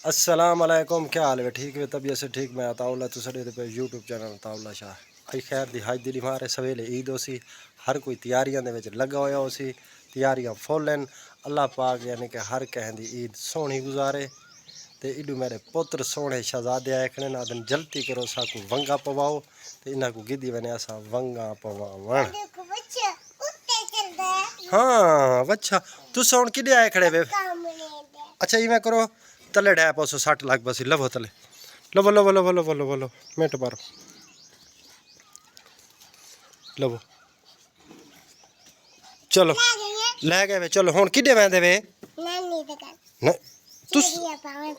अस्सलाम वालेकुम, क्या हाल है? ठीक है, तबीयत से ठीक। मैं अताउल्ला तुसरे पे यूट्यूब चैनल अताउल्ला शाह। अई खैर दी हज दी मारे सवेले ईद हो सी, हर कोई तैयारियां दे विच लगा होया हो सी। तैयारियां फुल हैं। अल्लाह पाक यानी कि हर कहें दी ईद सोहनी गुजारे। ते इडू मेरे पुत्र सोहने शहजादे आखने ना दिन जल्दी करो साकू वंगा पवाओ ते इन्हां को गिद्दी वने असा वंगा पवावण। हाँ बच्चा तुस हुण किदे आए खड़े वे? अच्छा इवें करो तले डै पासो 60 लाख बस लवो तले लवो लवो लवो लवो लवो लवो मिनट मारो लवो चलो लै गए वे। चलो हुण किदे वेंदे वे? तुस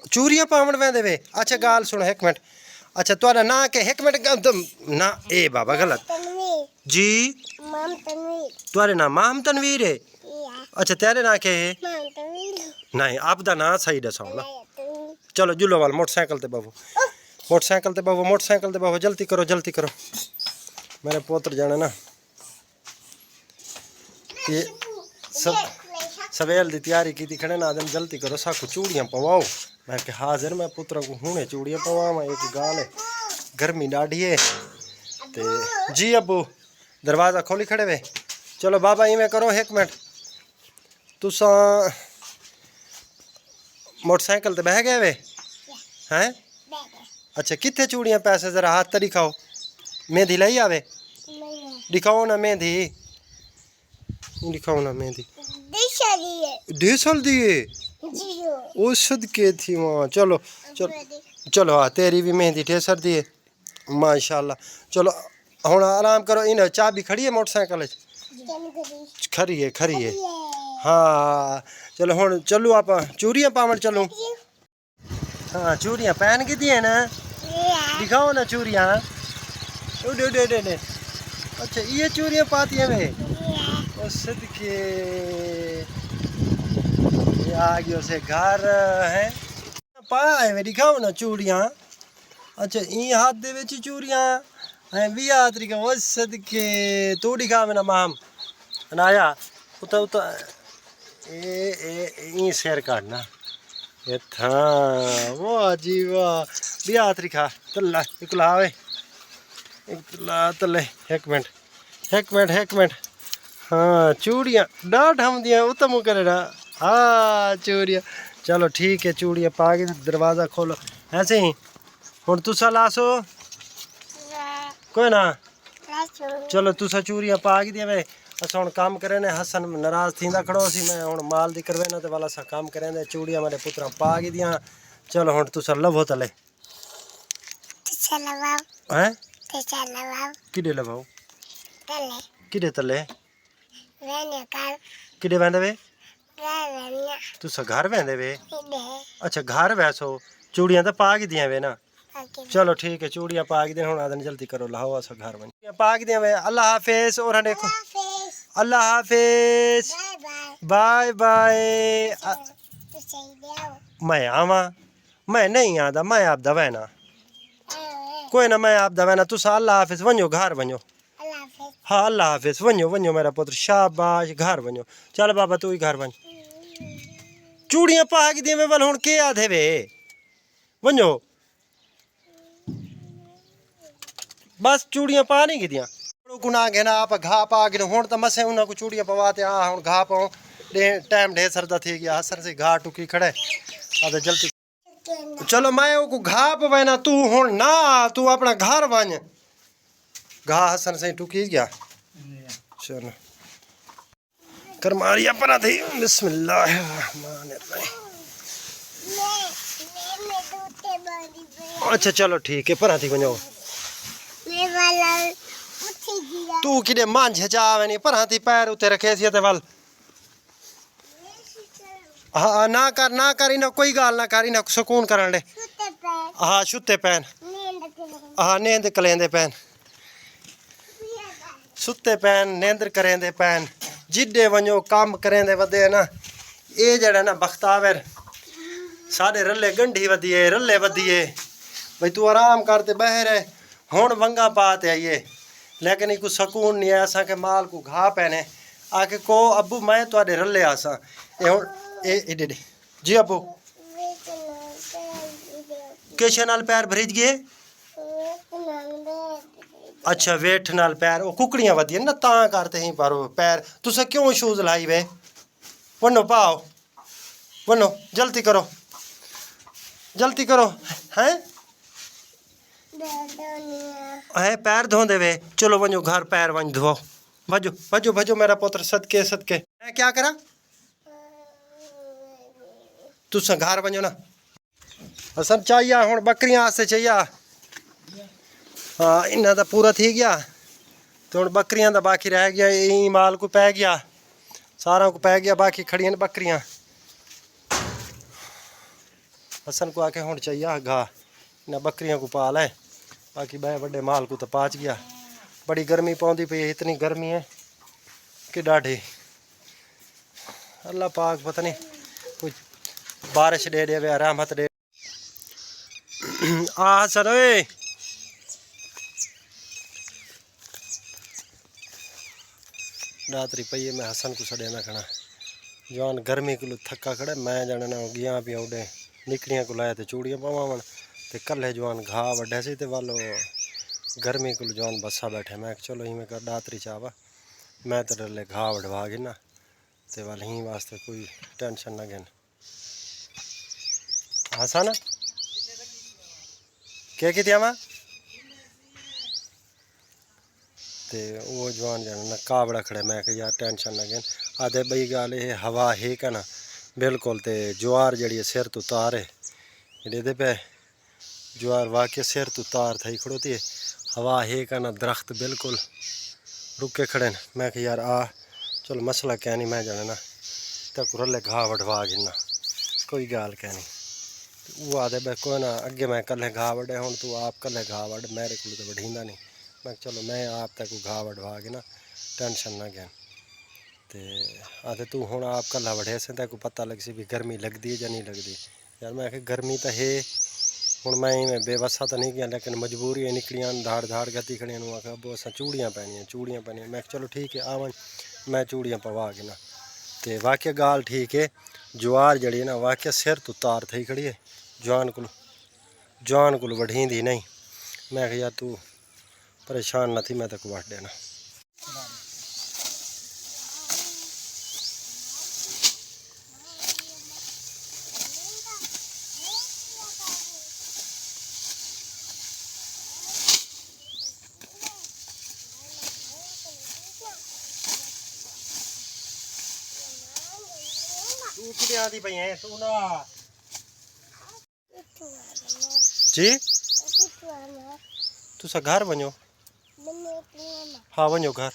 चूरियां पावण वेंदे वे? अच्छा गाल सुनो एक मिनट। अच्छा तुहारा नां के एक मिनट ना ए बाबा गलत जी तुहारे नाम माम तनवीर है? अच्छा तेरे नां के है? नहीं आपदा नां सही दसो ना। चलो जुलो वाल मोटरसाइकिल ते बाबू मोटरसाइकिल ते बाबू मोटरसाइकिल ते बाबू जल्दी करो मेरे पुत्र जाने ना ये सब सवेल की तैयारी की खड़े ना दिन जल्दी करो साकू चूड़ियाँ पवाओ। मैं कि हाजिर मैं पुत्रा को हुणे चूड़ियाँ पवावा एक गाल है गर्मी डाढ़ी है ते जी अबू दरवाज़ा खोली खड़े वे। चलो बाबा इवें करो एक मिनट तुसा मोटरसाइकिल ते बह गए वे हैं? अच्छा कितने चूड़ियाँ पैसे जरा हाथ तो दिखाओ। मेहंदी लाई आवे दिखाओ ना मेहंदी दिखाओ ना मेहंदी देसल दिए ओ सदके थी वहाँ। चलो चलो चलो हाँ तेरी भी मेहंदी ठेसर दी है माशाल्लाह। चलो हुण आराम करो। इन चाबी खड़ी है मोटरसाइकिल खरी है हाँ। चलो हुण चलो आप चूड़ियाँ पावण चलो। हाँ चूड़ियाँ पहन की दिए ना दिखाओ ना चूड़ियाँ। उडे उडे उडे उडे। अच्छा ये चूड़ियाँ पाती हैं वे ओ सदके ये आ गयो से घर है पाए वे दिखाओ ना चूड़ियाँ। अच्छा ई हाथ दे विच चूड़ियाँ हैं 20 तरीका ओ सदके तू दिखा मेरा माम अनाया उता उता ए ई शेर काटना ये था वाह जी वाह 20 तरीका तल्ला इकला वे इकला तले एक मिनट हाँ चूड़ियाँ डाट हम दिया उत्तम करेगा हाँ चूड़ियाँ। चलो ठीक है चूड़ियाँ पा के दरवाज़ा खोलो ऐसे ही हुण तुसा लासो कोई ना। चलो तुसा चूड़ियाँ पा के दिया वे अस हुण काम करे ने हसन नाराज थींदा खड़ो सी मैं हुण माल दी करवे ना ते वाला सा काम करें दे चूड़ियाँ मेरे पुत्रा पा के दियां। चलो हुण तुसा लवो तले हैं किडे लवाओ किडे तले किडे वेंदे वे तुसा घर वेंदे वे? अच्छा घर वैसो चूड़ियाँ तो पा के दियां वे ना। चलो ठीक है चूड़ियाँ पा के दियां हुण आदन जल्दी करो लाओ अस घर वन पा के दियां वे। अल्लाह हाफिज और देखो अल्लाह हाफिज बाय बाय। मैं आवा मैं नहीं आता मैं आप दवाना कोई ना मैं आप दवाना तुसा अल्लाह हाफिज वनो घर वनो। हाँ अल्लाह हाफिज वनो वनो मेरा पुत्र शाबाश घर वनो। चल बाबा तू ही घर वन चूड़ियाँ पा के दियां वे वल हुण के आधे वे वनो बस चूड़ियाँ पा नहीं गिदियाँ गुना घेना आप घा पा गिनो हुण तो मसे उन्हें को चूड़ियाँ पवाते हाँ हुण घा पाओ टाइम ढेर सरदा थी गया हसर से घा टुकी खड़े अरे जल्दी। चलो मैं को घा पवे ना तू हुण ना तू अपना घर वन घा हसन से टुकी गया। चलो कर मारिया परा थी बिस्मिल्लाह अच्छा चलो ठीक है परा थी वनो तू किडे मांझ जावे नहीं परा थी पैर उते रखे सी ते वल हाँ ना कर इन्हें कोई गाल ना कर इन्हें सुकून करन ले हाँ छुते पैन हाँ नींद कलेंदे पैन सुते पैन नींद करेंदे पैन जिडे वनो काम करेंदे वदे ना ये जड़ा ना बख्तावर साढ़े रले गंढी वधिए रले वधिए भाई तू आराम करते बह रहे हुण वंगा पाते आइए लेकिन एक सुकून नहीं है असा के माल को घा पैने आके को अबू मैं तुहाडे रले आसा ए हुण ए जी अबू किश नाल पैर भरिज गए अच्छा वेठ नाल पैर वो कुकड़ियां वधियां ना तां करते ही पर पैर तुसा क्यों शूज लाई वे वनो पाओ वनो जल्दी करो हैं है पैर धोंदे वे चलो वनो घर पैर वन धो भजो मेरा पुत्र सदके मैं क्या करा तुसा घर वनो ना असन चाहिए हुन बकरियां आस्ते चाहिए हाँ इन्ना दा पूरा थी गया तो हुन बकरियां दा बाकी रह गया ई माल को पै गया सारा को पै गया बाकी खड़ियां बकरियां हसन को आके हुन चाहिए घा इन्ना बकरियां को पाल है बाकी बड़े बड़े माल को तो पाच गया बड़ी गर्मी पौंदी पई इतनी गर्मी है कि डाढ़ी अल्लाह पाक पता नहीं कोई बारिश दे दे रहमत दे आ हसन ओए रात्रि पई मैं हसन को सड़े ना खड़ा जवान गर्मी को थका खड़े मैं जाने ना गया भी उडे निकलियां को लाया तो चूड़ियां पवावन ते कल्ले जवान घा वड्डे सी ते वालो गर्मी को जवान बसा बैठे मैं चलो ही मैं कर दातरी चावा मैं तो डरले घा वडवा गिना ते वाल ही वास्ते कोई टेंशन ना घेन हसन क्या कितिया वा ते वो जवान जाने ना कावड़ा खड़े मैं कि यार टेंशन ना घेन आधे बई गल ये हवा है का ना बिल्कुल ते ज्वार जड़ी सिर तो तार है ये पे ज्वार वाकई सिर तो तार थी खड़ोती है हवा है का ना दरख्त बिल्कुल रुके खड़े न मैं कि यार आ चलो मसला क्या नहीं मैं जाने ना तक रले घा वडवा गिना कोई गाल क्या नहीं वो आदे बे को ना अगे मैं कल घा वडे हूँ तू आप कल घा वड मेरे को तो वढ़ींदा नहीं मैं चलो मैं आप तक घा वडवा गिना टेंशन ना घेन ते आते तू हूँ आप कल वढ़े से तेको पता लग सी भी गर्मी लगती है या नहीं लगती यार मैं गर्मी तो है हूँ मैं बेवसा तो नहीं गया लेकिन मजबूरी है निकलियां धाड़ गति खड़ियां आखा बो अस चूड़ियाँ पैनियां मैं चलो ठीक है आवन मैं चूड़ियाँ पवा गिना तो वाकई गाल ठीक है ज्वार जड़ी है ना वाकई सिर तो तार थी खड़ी है जवान को वढ़ींदी नहीं मैं यार तू परेशान न थी मैं तक वट देना तू किते आंदी पई है तू ना जी तुसा घर वञो हाँ वञो घर